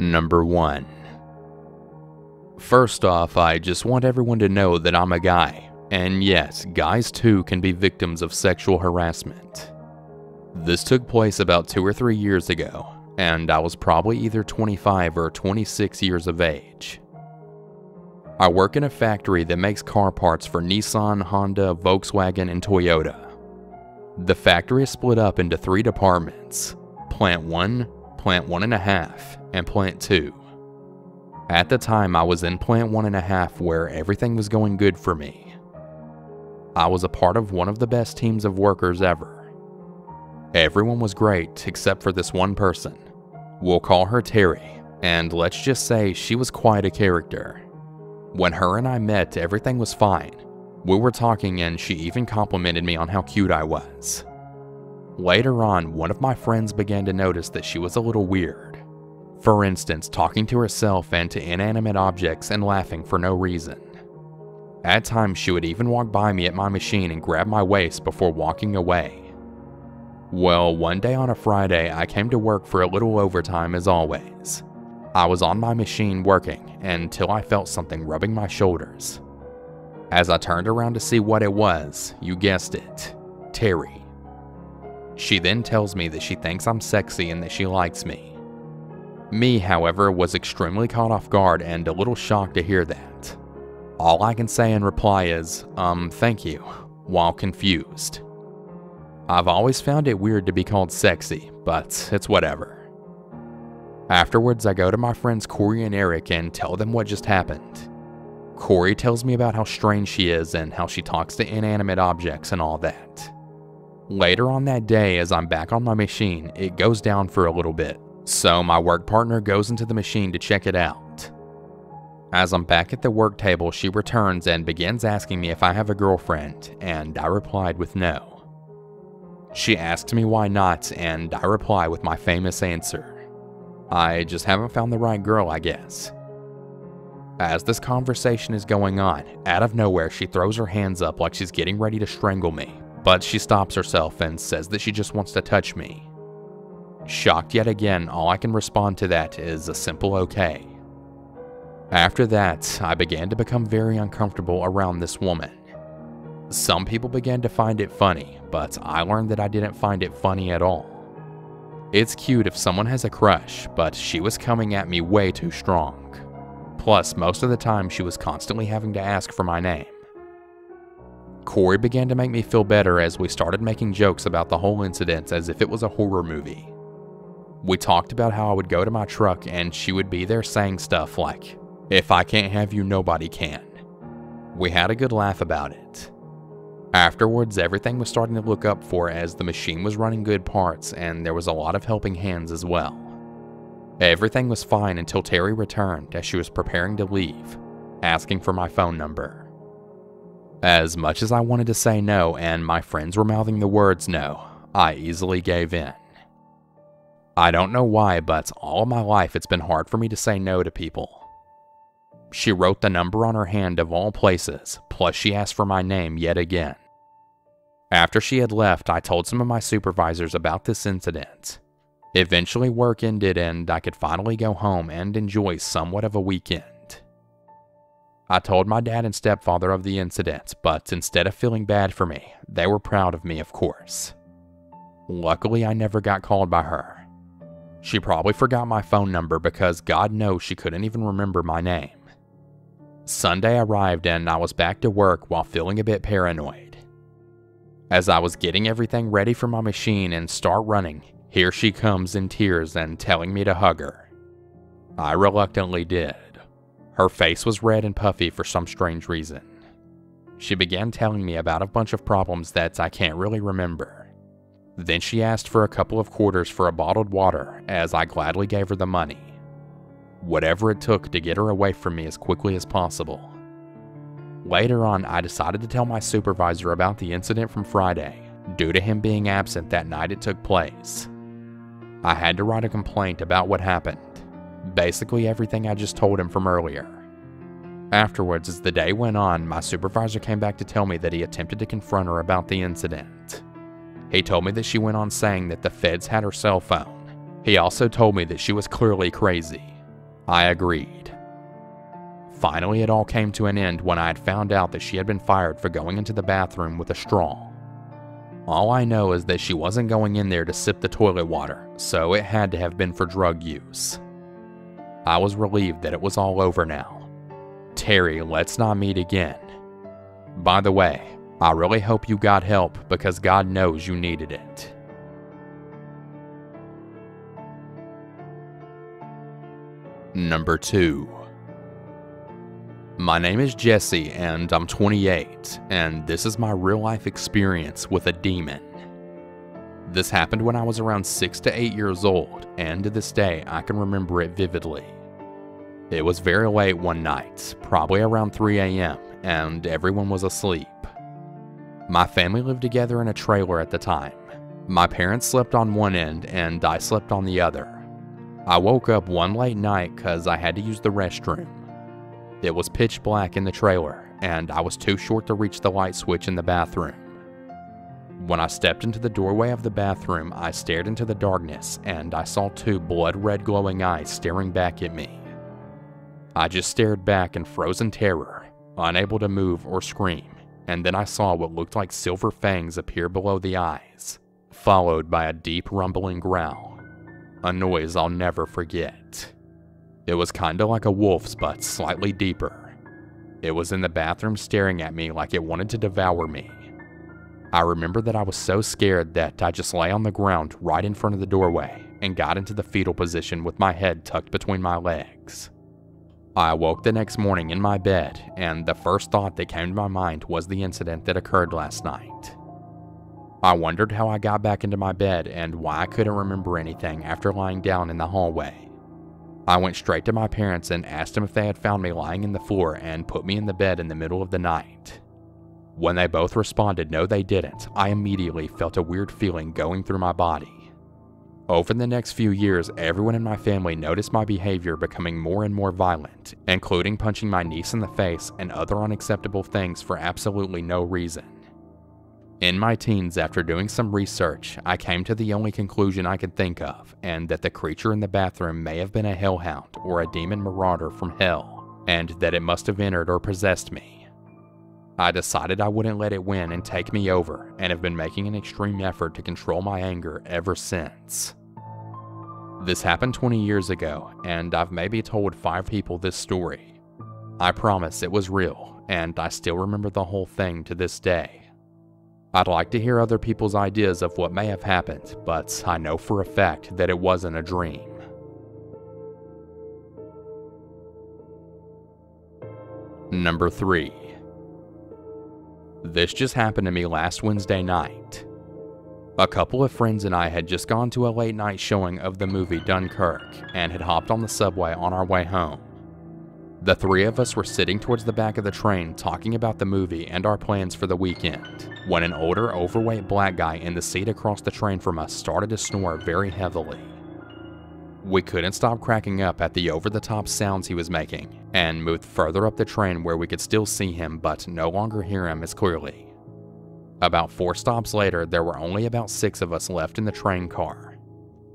Number 1. First off, I just want everyone to know that I'm a guy, and yes, guys too can be victims of sexual harassment. This took place about 2 or 3 years ago, and I was probably either 25 or 26 years of age. I work in a factory that makes car parts for Nissan, Honda, Volkswagen, and Toyota. The factory is split up into 3 departments: Plant 1, Plant 1.5, and Plant 2. At the time, I was in Plant 1.5 where everything was going good for me. I was a part of one of the best teams of workers ever. Everyone was great except for this one person. We'll call her Terry, and let's just say she was quite a character. When her and I met, everything was fine. We were talking and she even complimented me on how cute I was. Later on, one of my friends began to notice that she was a little weird. For instance, talking to herself and to inanimate objects and laughing for no reason. At times, she would even walk by me at my machine and grab my waist before walking away. Well, one day on a Friday, I came to work for a little overtime as always. I was on my machine working until I felt something rubbing my shoulders. As I turned around to see what it was, you guessed it, Terry. She then tells me that she thinks I'm sexy and that she likes me. Me, however, was extremely caught off guard and a little shocked to hear that. All I can say in reply is, thank you, while confused. I've always found it weird to be called sexy, but it's whatever. Afterwards, I go to my friends Corey and Eric and tell them what just happened. Corey tells me about how strange she is and how she talks to inanimate objects and all that. Later on that day, as I'm back on my machine, it goes down for a little bit. So my work partner goes into the machine to check it out. As I'm back at the work table, she returns and begins asking me if I have a girlfriend, and I replied with no. She asks me why not, and I reply with my famous answer: I just haven't found the right girl, I guess. As this conversation is going on, out of nowhere she throws her hands up like she's getting ready to strangle me, but she stops herself and says that she just wants to touch me. Shocked yet again, all I can respond to that is a simple okay. After that, I began to become very uncomfortable around this woman. Some people began to find it funny, but I learned that I didn't find it funny at all. It's cute if someone has a crush, but she was coming at me way too strong. Plus, most of the time she was constantly having to ask for my name. Corey began to make me feel better as we started making jokes about the whole incident as if it was a horror movie. We talked about how I would go to my truck and she would be there saying stuff like, "If I can't have you, nobody can." We had a good laugh about it. Afterwards, everything was starting to look up for as the machine was running good parts and there was a lot of helping hands as well. Everything was fine until Terry returned as she was preparing to leave, asking for my phone number. As much as I wanted to say no and my friends were mouthing the words no, I easily gave in. I don't know why, but all my life it's been hard for me to say no to people. She wrote the number on her hand of all places, plus she asked for my name yet again. After she had left, I told some of my supervisors about this incident. Eventually work ended and I could finally go home and enjoy somewhat of a weekend. I told my dad and stepfather of the incident, but instead of feeling bad for me, they were proud of me, of course. Luckily, I never got called by her. She probably forgot my phone number because God knows she couldn't even remember my name. Sunday arrived and I was back to work while feeling a bit paranoid. As I was getting everything ready for my machine and start running, here she comes in tears and telling me to hug her. I reluctantly did. Her face was red and puffy for some strange reason. She began telling me about a bunch of problems that I can't really remember. Then she asked for a couple of quarters for a bottled water, as I gladly gave her the money. Whatever it took to get her away from me as quickly as possible. Later on, I decided to tell my supervisor about the incident from Friday, due to him being absent that night it took place. I had to write a complaint about what happened, basically everything I just told him from earlier. Afterwards, as the day went on, my supervisor came back to tell me that he attempted to confront her about the incident. He told me that she went on saying that the feds had her cell phone. He also told me that she was clearly crazy. I agreed. Finally, it all came to an end when I had found out that she had been fired for going into the bathroom with a straw. All I know is that she wasn't going in there to sip the toilet water, so it had to have been for drug use. I was relieved that it was all over now. Terry, let's not meet again. By the way, I really hope you got help because God knows you needed it. Number 2. My name is Jesse and I'm 28, and this is my real-life experience with a demon. This happened when I was around 6 to 8 years old, and to this day I can remember it vividly. It was very late one night, probably around 3 a.m., and everyone was asleep. My family lived together in a trailer at the time. My parents slept on one end and I slept on the other. I woke up one late night because I had to use the restroom. It was pitch black in the trailer, and I was too short to reach the light switch in the bathroom. When I stepped into the doorway of the bathroom, I stared into the darkness, and I saw 2 blood-red glowing eyes staring back at me. I just stared back in frozen terror, unable to move or scream, and then I saw what looked like silver fangs appear below the eyes, followed by a deep rumbling growl, a noise I'll never forget. It was kinda like a wolf's, but slightly deeper. It was in the bathroom staring at me like it wanted to devour me. I remember that I was so scared that I just lay on the ground right in front of the doorway and got into the fetal position with my head tucked between my legs. I awoke the next morning in my bed, and the first thought that came to my mind was the incident that occurred last night. I wondered how I got back into my bed and why I couldn't remember anything after lying down in the hallway. I went straight to my parents and asked them if they had found me lying in the floor and put me in the bed in the middle of the night. When they both responded no they didn't, I immediately felt a weird feeling going through my body. Over the next few years, everyone in my family noticed my behavior becoming more and more violent, including punching my niece in the face and other unacceptable things for absolutely no reason. In my teens, after doing some research, I came to the only conclusion I could think of, and that the creature in the bathroom may have been a hellhound or a demon marauder from hell, and that it must have entered or possessed me. I decided I wouldn't let it win and take me over, and have been making an extreme effort to control my anger ever since. This happened 20 years ago, and I've maybe told 5 people this story. I promise it was real, and I still remember the whole thing to this day. I'd like to hear other people's ideas of what may have happened, but I know for a fact that it wasn't a dream. Number 3. This just happened to me last Wednesday night. A couple of friends and I had just gone to a late night showing of the movie Dunkirk and had hopped on the subway on our way home. The 3 of us were sitting towards the back of the train talking about the movie and our plans for the weekend, when an older, overweight black guy in the seat across the train from us started to snore very heavily. We couldn't stop cracking up at the over-the-top sounds he was making, and moved further up the train where we could still see him but no longer hear him as clearly. About 4 stops later, there were only about 6 of us left in the train car.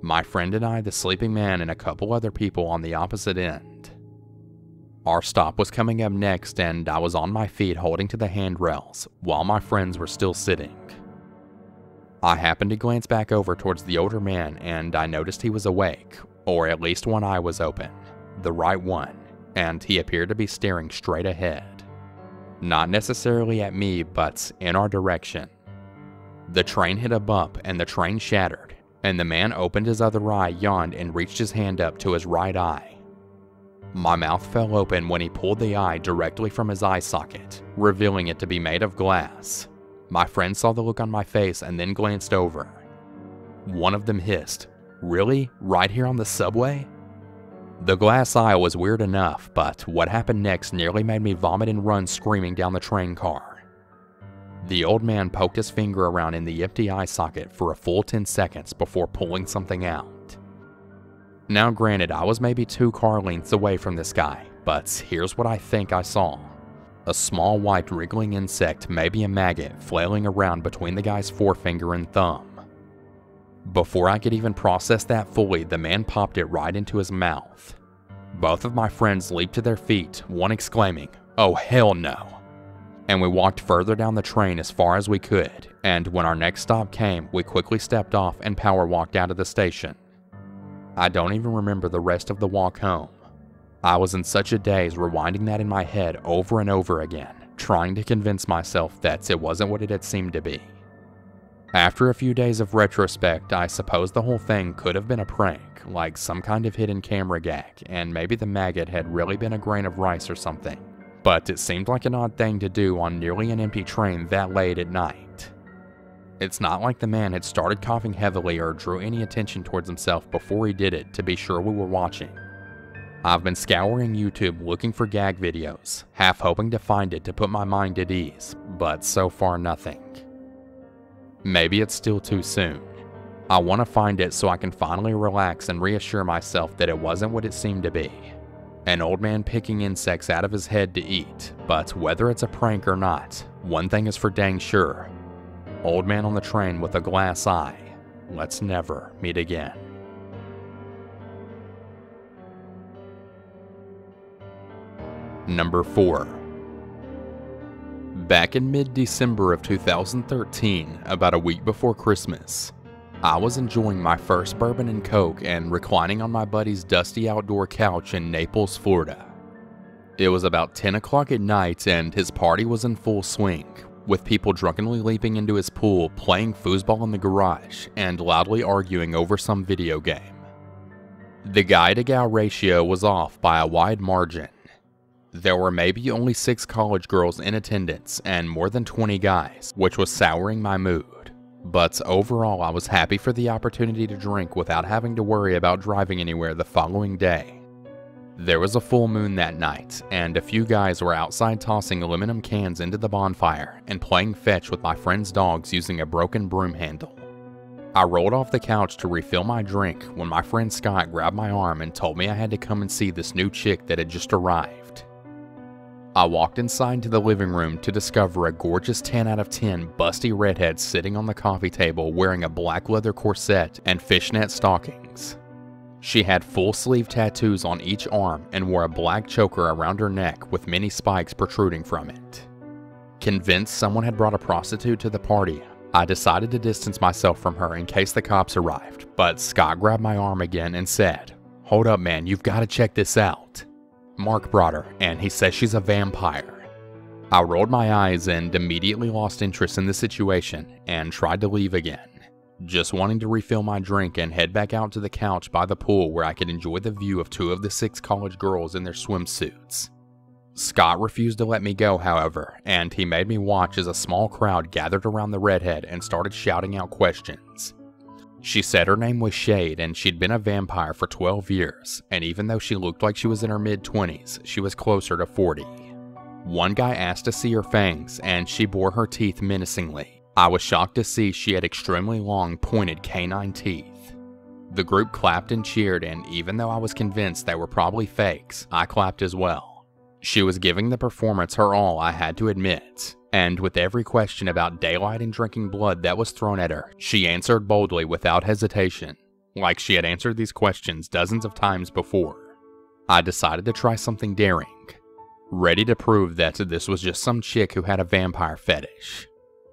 My friend and I, the sleeping man, and a couple other people on the opposite end. Our stop was coming up next, and I was on my feet holding to the handrails, while my friends were still sitting. I happened to glance back over towards the older man, and I noticed he was awake, or at least one eye was open, the right one, and he appeared to be staring straight ahead. Not necessarily at me, but in our direction. The train hit a bump, and the train shattered, and the man opened his other eye, yawned, and reached his hand up to his right eye. My mouth fell open when he pulled the eye directly from his eye socket, revealing it to be made of glass. My friend saw the look on my face and then glanced over. One of them hissed, "Really? Right here on the subway?" The glass eye was weird enough, but what happened next nearly made me vomit and run screaming down the train car. The old man poked his finger around in the empty eye socket for a full 10 seconds before pulling something out. Now granted, I was maybe 2 car lengths away from this guy, but here's what I think I saw. A small white wriggling insect, maybe a maggot, flailing around between the guy's forefinger and thumb. Before I could even process that fully, the man popped it right into his mouth. Both of my friends leaped to their feet, one exclaiming, "Oh hell no!" And we walked further down the train as far as we could, and when our next stop came, we quickly stepped off and power walked out of the station. I don't even remember the rest of the walk home. I was in such a daze rewinding that in my head over and over again, trying to convince myself that it wasn't what it had seemed to be. After a few days of retrospect, I suppose the whole thing could have been a prank, like some kind of hidden camera gag, and maybe the maggot had really been a grain of rice or something. But it seemed like an odd thing to do on nearly an empty train that late at night. It's not like the man had started coughing heavily or drew any attention towards himself before he did it to be sure we were watching. I've been scouring YouTube looking for gag videos, half hoping to find it to put my mind at ease, but so far nothing. Maybe it's still too soon. I want to find it so I can finally relax and reassure myself that it wasn't what it seemed to be. An old man picking insects out of his head to eat, but whether it's a prank or not, one thing is for dang sure. Old man on the train with a glass eye. Let's never meet again. Number 4. Back in mid-December of 2013, about a week before Christmas, I was enjoying my first bourbon and coke and reclining on my buddy's dusty outdoor couch in Naples, Florida. It was about 10 o'clock at night and his party was in full swing, with people drunkenly leaping into his pool, playing foosball in the garage, and loudly arguing over some video game. The guy-to-gal ratio was off by a wide margin. There were maybe only 6 college girls in attendance and more than 20 guys, which was souring my mood. But overall, I was happy for the opportunity to drink without having to worry about driving anywhere the following day. There was a full moon that night, and a few guys were outside tossing aluminum cans into the bonfire and playing fetch with my friend's dogs using a broken broom handle. I rolled off the couch to refill my drink when my friend Scott grabbed my arm and told me I had to come and see this new chick that had just arrived. I walked inside to the living room to discover a gorgeous 10 out of 10 busty redhead sitting on the coffee table wearing a black leather corset and fishnet stockings. She had full sleeve tattoos on each arm and wore a black choker around her neck with many spikes protruding from it. Convinced someone had brought a prostitute to the party, I decided to distance myself from her in case the cops arrived, but Scott grabbed my arm again and said, "Hold up man, you've got to check this out. Mark brought her, and he says she's a vampire." I rolled my eyes and immediately lost interest in the situation and tried to leave again, just wanting to refill my drink and head back out to the couch by the pool where I could enjoy the view of 2 of the 6 college girls in their swimsuits. Scott refused to let me go, however, and he made me watch as a small crowd gathered around the redhead and started shouting out questions. She said her name was Shade and she'd been a vampire for 12 years, and even though she looked like she was in her mid-20s, she was closer to 40. One guy asked to see her fangs, and she bore her teeth menacingly. I was shocked to see she had extremely long, pointed canine teeth. The group clapped and cheered, and even though I was convinced they were probably fakes, I clapped as well. She was giving the performance her all, I had to admit. And with every question about daylight and drinking blood that was thrown at her, she answered boldly without hesitation, like she had answered these questions dozens of times before. I decided to try something daring, ready to prove that this was just some chick who had a vampire fetish.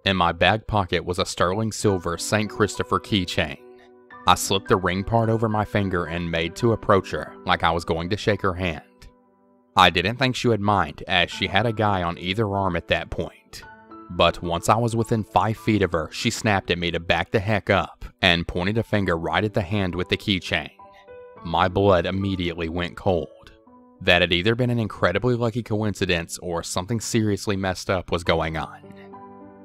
In my back pocket was a sterling silver St. Christopher keychain. I slipped the ring part over my finger and made to approach her, like I was going to shake her hand. I didn't think she would mind, as she had a guy on either arm at that point. But once I was within 5 feet of her, she snapped at me to back the heck up, and pointed a finger right at the hand with the keychain. My blood immediately went cold. That had either been an incredibly lucky coincidence or something seriously messed up was going on.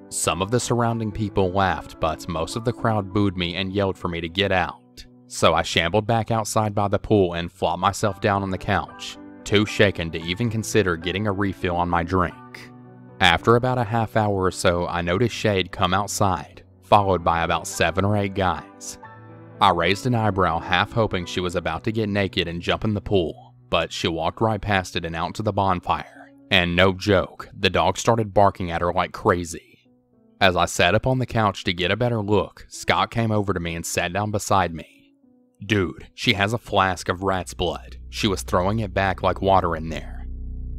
Some of the surrounding people laughed, but most of the crowd booed me and yelled for me to get out. So I shambled back outside by the pool and flopped myself down on the couch, too shaken to even consider getting a refill on my drink. After about a half hour or so, I noticed Shade come outside, followed by about 7 or 8 guys. I raised an eyebrow, half hoping she was about to get naked and jump in the pool, but she walked right past it and out to the bonfire. And no joke, the dog started barking at her like crazy. As I sat up on the couch to get a better look, Scott came over to me and sat down beside me. Dude, she has a flask of rat's blood. She was throwing it back like water in there.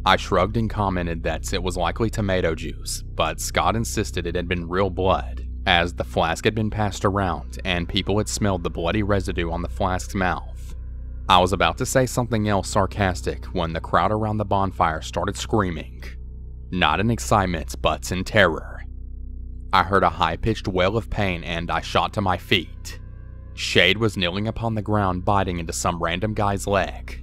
I shrugged and commented that it was likely tomato juice, but Scott insisted it had been real blood, as the flask had been passed around and people had smelled the bloody residue on the flask's mouth. I was about to say something else sarcastic when the crowd around the bonfire started screaming. Not in excitement, but in terror. I heard a high-pitched wail of pain and I shot to my feet. Shade was kneeling upon the ground biting into some random guy's leg.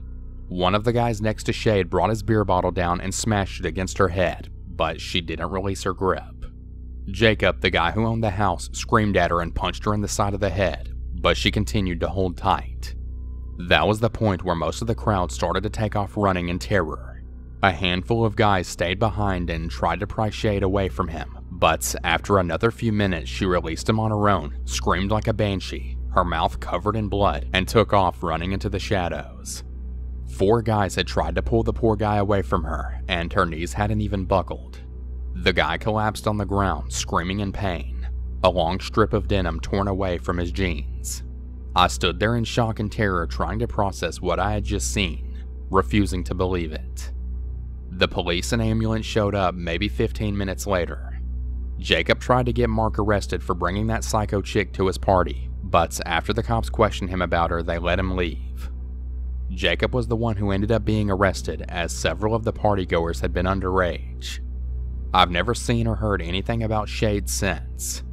One of the guys next to Shade brought his beer bottle down and smashed it against her head, but she didn't release her grip. Jacob, the guy who owned the house, screamed at her and punched her in the side of the head, but she continued to hold tight. That was the point where most of the crowd started to take off running in terror. A handful of guys stayed behind and tried to pry Shade away from him, but after another few minutes she released him on her own, screamed like a banshee, her mouth covered in blood, and took off running into the shadows. 4 guys had tried to pull the poor guy away from her, and her knees hadn't even buckled. The guy collapsed on the ground, screaming in pain, a long strip of denim torn away from his jeans. I stood there in shock and terror, trying to process what I had just seen, refusing to believe it. The police and ambulance showed up maybe 15 minutes later. Jacob tried to get Mark arrested for bringing that psycho chick to his party, but after the cops questioned him about her, they let him leave. Jacob was the one who ended up being arrested, as several of the partygoers had been underage. I've never seen or heard anything about Shade since.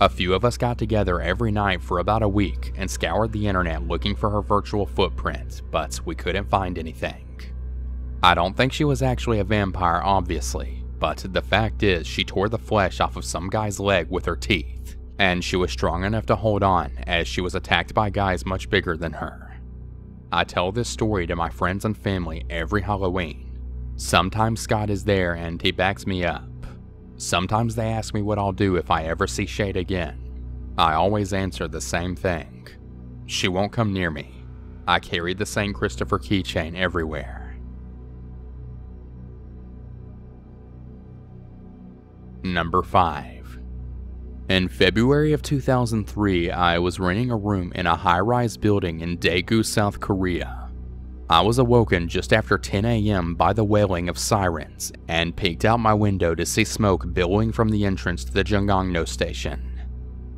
A few of us got together every night for about a week and scoured the internet looking for her virtual footprint, but we couldn't find anything. I don't think she was actually a vampire, obviously, but the fact is she tore the flesh off of some guy's leg with her teeth, and she was strong enough to hold on as she was attacked by guys much bigger than her. I tell this story to my friends and family every Halloween. Sometimes Scott is there and he backs me up. Sometimes they ask me what I'll do if I ever see Shade again. I always answer the same thing. She won't come near me. I carry the St. Christopher keychain everywhere. Number 5. In February of 2003, I was renting a room in a high-rise building in Daegu, South Korea. I was awoken just after 10 a.m. by the wailing of sirens and peeked out my window to see smoke billowing from the entrance to the Junggangno station.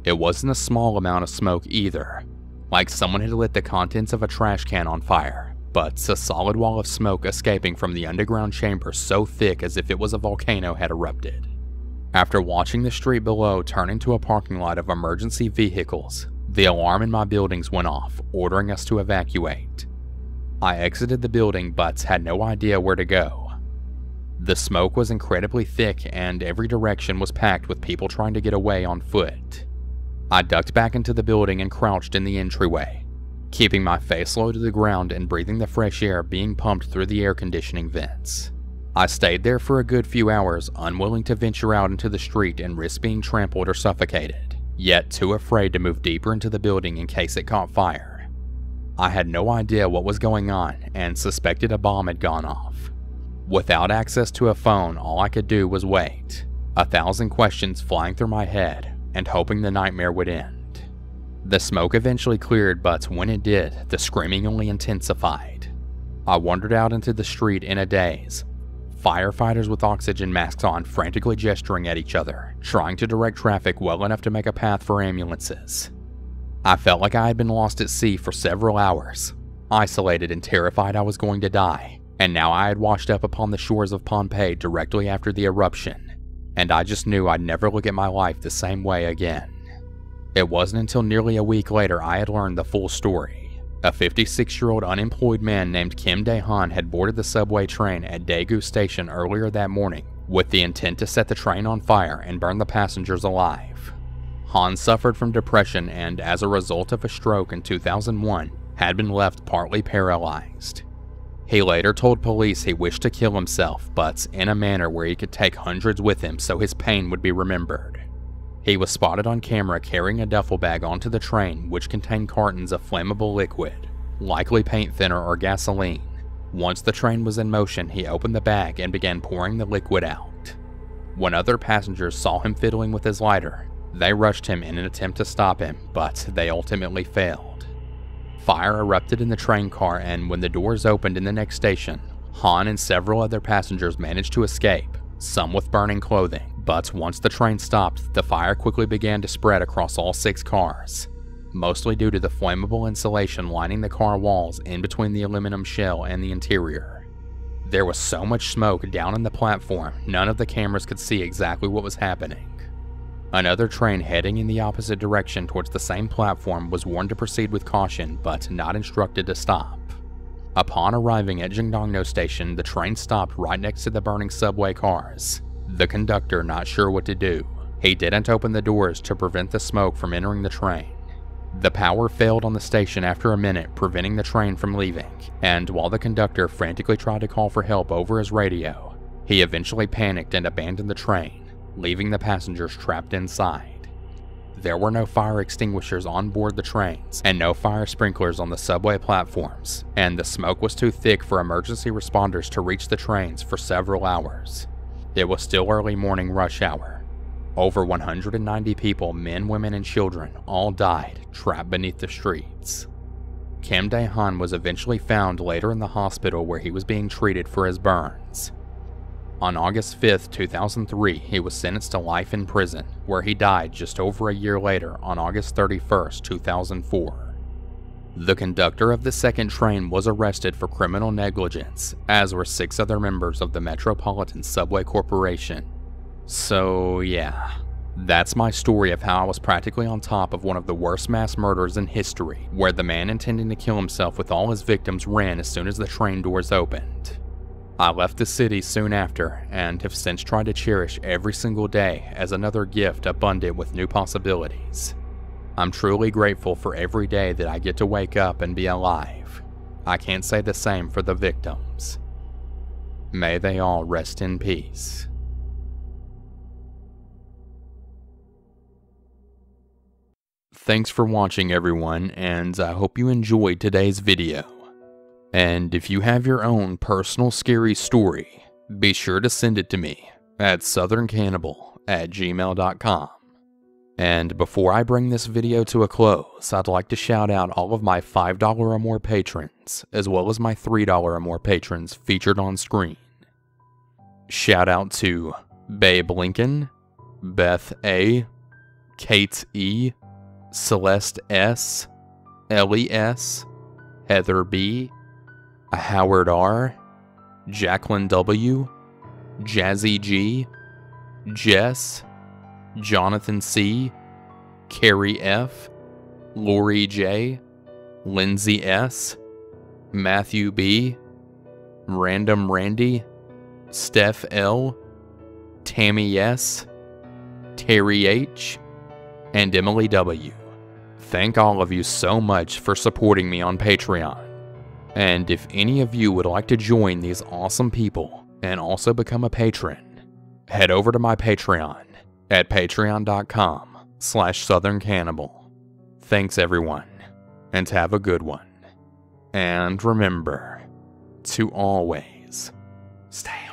It wasn't a small amount of smoke either, like someone had lit the contents of a trash can on fire, but a solid wall of smoke escaping from the underground chamber so thick as if it was a volcano had erupted. After watching the street below turn into a parking lot of emergency vehicles, the alarm in my buildings went off, ordering us to evacuate. I exited the building but had no idea where to go. The smoke was incredibly thick and every direction was packed with people trying to get away on foot. I ducked back into the building and crouched in the entryway, keeping my face low to the ground and breathing the fresh air being pumped through the air conditioning vents. I stayed there for a good few hours, unwilling to venture out into the street and risk being trampled or suffocated, yet too afraid to move deeper into the building in case it caught fire. I had no idea what was going on and suspected a bomb had gone off. Without access to a phone, all I could do was wait, 1,000 questions flying through my head and hoping the nightmare would end. The smoke eventually cleared, but when it did, the screaming only intensified. I wandered out into the street in a daze, firefighters with oxygen masks on frantically gesturing at each other, trying to direct traffic well enough to make a path for ambulances. I felt like I had been lost at sea for several hours, isolated and terrified I was going to die, and now I had washed up upon the shores of Pompeii directly after the eruption, and I just knew I'd never look at my life the same way again. It wasn't until nearly a week later I had learned the full story. A 56-year-old unemployed man named Kim Dae-han had boarded the subway train at Daegu Station earlier that morning with the intent to set the train on fire and burn the passengers alive. Han suffered from depression and, as a result of a stroke in 2001, had been left partly paralyzed. He later told police he wished to kill himself, but in a manner where he could take hundreds with him so his pain would be remembered. He was spotted on camera carrying a duffel bag onto the train which contained cartons of flammable liquid, likely paint thinner or gasoline. Once the train was in motion, he opened the bag and began pouring the liquid out. When other passengers saw him fiddling with his lighter, they rushed him in an attempt to stop him, but they ultimately failed. Fire erupted in the train car, and when the doors opened in the next station, Han and several other passengers managed to escape, some with burning clothing. But once the train stopped, the fire quickly began to spread across all 6 cars, mostly due to the flammable insulation lining the car walls in between the aluminum shell and the interior. There was so much smoke down on the platform, none of the cameras could see exactly what was happening. Another train heading in the opposite direction towards the same platform was warned to proceed with caution, but not instructed to stop. Upon arriving at Jingdongno Station, the train stopped right next to the burning subway cars. The conductor not sure what to do. He didn't open the doors to prevent the smoke from entering the train. The power failed on the station after a minute, preventing the train from leaving, and while the conductor frantically tried to call for help over his radio, he eventually panicked and abandoned the train, leaving the passengers trapped inside. There were no fire extinguishers on board the trains, and no fire sprinklers on the subway platforms, and the smoke was too thick for emergency responders to reach the trains for several hours. It was still early morning rush hour. Over 190 people, men, women, and children, all died trapped beneath the streets. Kim Dae-han was eventually found later in the hospital where he was being treated for his burns. On August 5, 2003, he was sentenced to life in prison, where he died just over a year later on August 31, 2004. The conductor of the second train was arrested for criminal negligence, as were 6 other members of the Metropolitan Subway Corporation. So yeah, that's my story of how I was practically on top of one of the worst mass murders in history, where the man intending to kill himself with all his victims ran as soon as the train doors opened. I left the city soon after, and have since tried to cherish every single day as another gift abundant with new possibilities. I'm truly grateful for every day that I get to wake up and be alive. I can't say the same for the victims. May they all rest in peace. Thanks for watching, everyone, and I hope you enjoyed today's video. And if you have your own personal scary story, be sure to send it to me at southerncannibal@gmail.com. And before I bring this video to a close, I'd like to shout out all of my $5 or more patrons, as well as my $3 or more patrons featured on screen. Shout out to Babe Lincoln, Beth A, Kate E, Celeste S, Ellie S, Heather B, Howard R, Jacqueline W, Jazzy G, Jess, Jonathan C, Carrie F, Lori J, Lindsay S, Matthew B, Random Randy, Steph L, Tammy S, Terry H, and Emily W. Thank all of you so much for supporting me on Patreon. And if any of you would like to join these awesome people and also become a patron, head over to my Patreon at patreon.com/southerncannibal. Thanks everyone, and have a good one. And remember to always stay